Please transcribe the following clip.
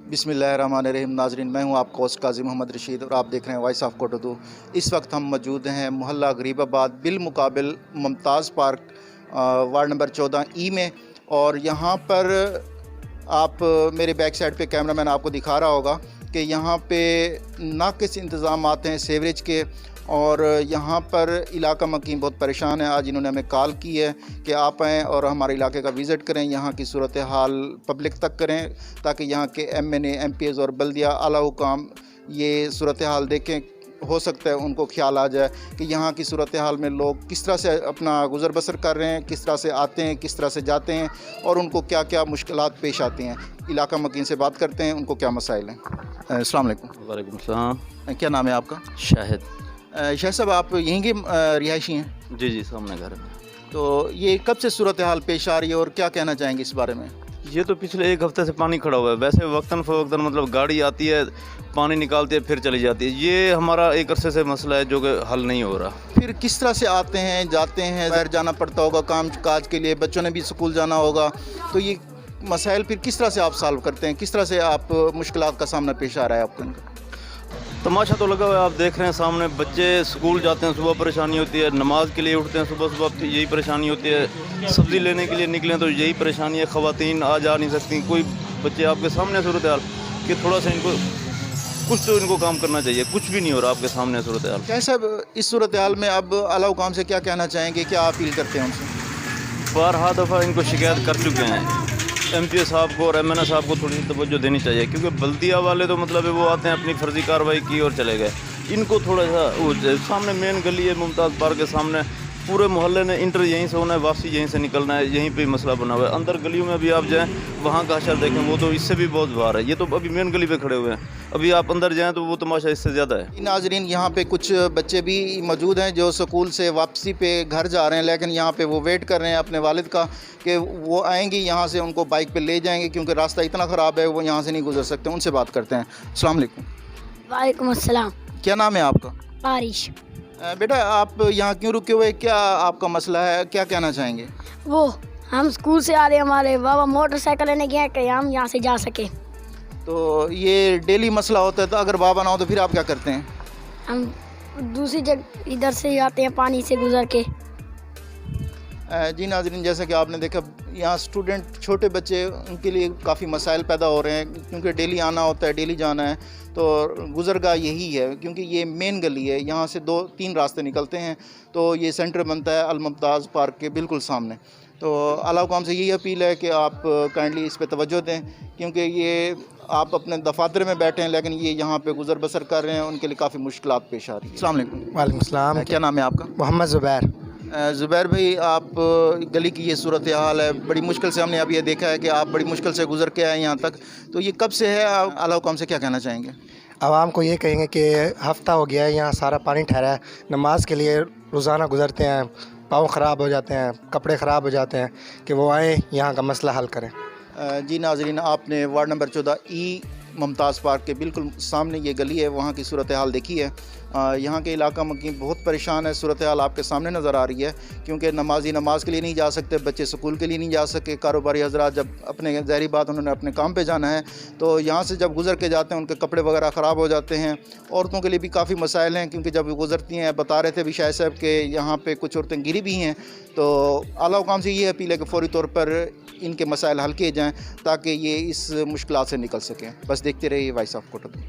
बिस्मिल्लाहिर्रहमानिर्रहीम। नाज़रीन, मैं हूं आपका होस्ट काजी मोहम्मद रशीद और आप देख रहे हैं वॉइस ऑफ कोटोदू। इस वक्त हम मौजूद हैं मोहल्ला गरीबाबाद बिलमुकाबिल Mumtaz park ward number 14 E में। और यहाँ पर आप मेरे बैक साइड पे कैमरामैन आपको दिखा रहा होगा कि यहाँ पे नाक़िस इंतज़ाम आते हैं सीवरेज के, और यहाँ पर इलाका मकीन बहुत परेशान है। आज इन्होंने हमें कॉल की है कि आप आएँ और हमारे इलाके का विज़िट करें, यहाँ की सूरत हाल पब्लिक तक करें, ताकि यहाँ के MNA, MPs और बल्दिया आला हुकाम ये सूरत हाल देखें। हो सकता है उनको ख्याल आ जाए कि यहाँ की सूरत हाल में लोग किस तरह से अपना गुज़र बसर कर रहे हैं, किस तरह से आते हैं, किस तरह से जाते हैं, और उनको क्या क्या मुश्किलात पेश आती हैं। इलाका मकीन से बात करते हैं, उनको क्या मसाइल हैं। अस्सलाम वालेकुम। वालेकुम सलाम। क्या नाम है आपका? शाहिद। शाह साहब, आप यहीं के रिहायशी हैं? जी, सामने घर में। तो ये कब से सूरत हाल पेश आ रही है और क्या कहना चाहेंगे इस बारे में? ये तो पिछले एक हफ्ते से पानी खड़ा हुआ है। वैसे वक्तन फ़वक्तन मतलब गाड़ी आती है, पानी निकालती है, फिर चली जाती है। ये हमारा एक अरसे से मसला है जो कि हल नहीं हो रहा। फिर किस तरह से आते हैं, जाते हैं? बाहर जाना पड़ता होगा काम काज के लिए, बच्चों ने भी स्कूल जाना होगा, तो ये मसाइल फिर किस तरह से आप सॉल्व करते हैं? किस तरह से आप मुश्किलात का सामना पेश आ रहा है आपको इनका? तमाशा तो लगा हुआ है, आप देख रहे हैं सामने। बच्चे स्कूल जाते हैं, सुबह परेशानी होती है। नमाज के लिए उठते हैं सुबह, तो यही परेशानी होती है। सब्ज़ी लेने के लिए निकलें तो यही परेशानी है। ख़वातीन आ जा नहीं सकती। कोई बच्चे आपके सामने सूरत हाल कि थोड़ा सा इनको कुछ तो इनको काम करना चाहिए। कुछ भी नहीं हो रहा आपके सामने सूरत हाल। क्या साहब, इस सूरत हाल में अब आला हुकाम से क्या कहना चाहेंगे, क्या अपील करते हैं उनसे? बारहा दफ़ा इनको शिकायत कर चुके हैं। MPA साहब को और MNA साहब को थोड़ी तवज्जो देनी चाहिए, क्योंकि बल्दिया वाले तो मतलब वो आते हैं, अपनी फ़र्ज़ी कार्रवाई की और चले गए। इनको थोड़ा सा वो सामने मेन गली है मुमताज़ पार्क के सामने, पूरे मोहल्ले ने इंटर यहीं से होना है, वापसी यहीं से निकलना है। यहीं पे मसला बना हुआ है। अंदर गलियों में अभी आप जाएँ, वहाँ का हशर देखें, वो तो इससे भी बहुत बाहर है। ये तो अभी मेन गली पे खड़े हुए हैं। अभी आप अंदर जाएँ तो वो तमाशा इससे ज़्यादा है। नाज़रीन, यहाँ पे कुछ बच्चे भी मौजूद हैं जो स्कूल से वापसी पे घर जा रहे हैं, लेकिन यहाँ पे वो वेट कर रहे हैं अपने वालिद का कि वो आएंगी, यहाँ से उनको बाइक पे ले जाएंगे, क्योंकि रास्ता इतना ख़राब है वो यहाँ से नहीं गुजर सकते। उनसे बात करते हैं। अस्सलाम वालेकुम। वालेकुम अस्सलाम। क्या नाम है आपका? बारिश। बेटा, आप यहाँ क्यों रुके हुए, क्या आपका मसला है, क्या कहना चाहेंगे? वो हम स्कूल से आ रहे हैं, हमारे बाबा मोटरसाइकिल लेने गए कि हम यहाँ से जा सके। तो ये डेली मसला होता है, तो अगर बाबा ना हो तो फिर आप क्या करते हैं? हम दूसरी जगह इधर से ही आते हैं पानी से गुजर के। जी नाज़रीन, जैसा कि आपने देखा, यहाँ स्टूडेंट छोटे बच्चे, उनके लिए काफ़ी मसाइल पैदा हो रहे हैं, क्योंकि डेली आना होता है, डेली जाना है। तो गुज़रगाह यही है, क्योंकि ये मेन गली है, यहाँ से 2-3 रास्ते निकलते हैं। तो ये सेंटर बनता है अल मुमताज़ पार्क के बिल्कुल सामने। तो आला हुकाम से यही अपील है कि आप काइंडली इस पे तवज्जो दें, क्योंकि ये आप अपने दफातर में बैठे हैं, लेकिन ये यहाँ पे गुज़र बसर कर रहे हैं, उनके लिए काफ़ी मुश्किलात पेश आ रही है। अस्सलाम वालेकुम। वालेकुम सलाम। क्या नाम है आपका? मोहम्मद ज़ुबैर। ज़ुबैर भाई, आप गली की ये सूरत हाल है, बड़ी मुश्किल से हमने अब ये देखा है कि आप बड़ी मुश्किल से गुज़र के आए यहाँ तक, तो ये कब से है? आप आला हुकाम से क्या कहना चाहेंगे? आवाम को ये कहेंगे कि हफ़्ता हो गया है, यहाँ सारा पानी ठहरा है। नमाज के लिए रोज़ाना गुज़रते हैं, पाँव ख़राब हो जाते हैं, कपड़े ख़राब हो जाते हैं, कि वो आएँ यहाँ का मसला हल करें। जी नाज़रीन, आपने वार्ड नंबर 14 ई मुमताज़ पार्क के बिल्कुल सामने ये गली है, वहाँ की सूरत हाल देखी है। यहाँ के इलाका मकीन बहुत परेशान है। सूरत हाल आपके सामने नज़र आ रही है, क्योंकि नमाजी नमाज के लिए नहीं जा सकते, बच्चे स्कूल के लिए नहीं जा सके, कारोबारी हज़रात जब अपने ज़ाहिरी बात उन्होंने अपने काम पे जाना है, तो यहाँ से जब गुज़र के जाते हैं उनके कपड़े वगैरह ख़राब हो जाते हैं। औरतों के लिए भी काफ़ी मसाइल हैं, क्योंकि जब गुज़रती हैं, बता रहे थे भी शाह साहब के यहाँ पर कुछ औरतें गिरी भी हैं। तो आला हुकाम से ये अपील है कि फ़ौरी तौर पर इनके मसाइल हल किए जाएँ, ताकि ये इस मुश्किलात से निकल सकें। बस देखते रहिए वॉइस ऑफ कोटोदू।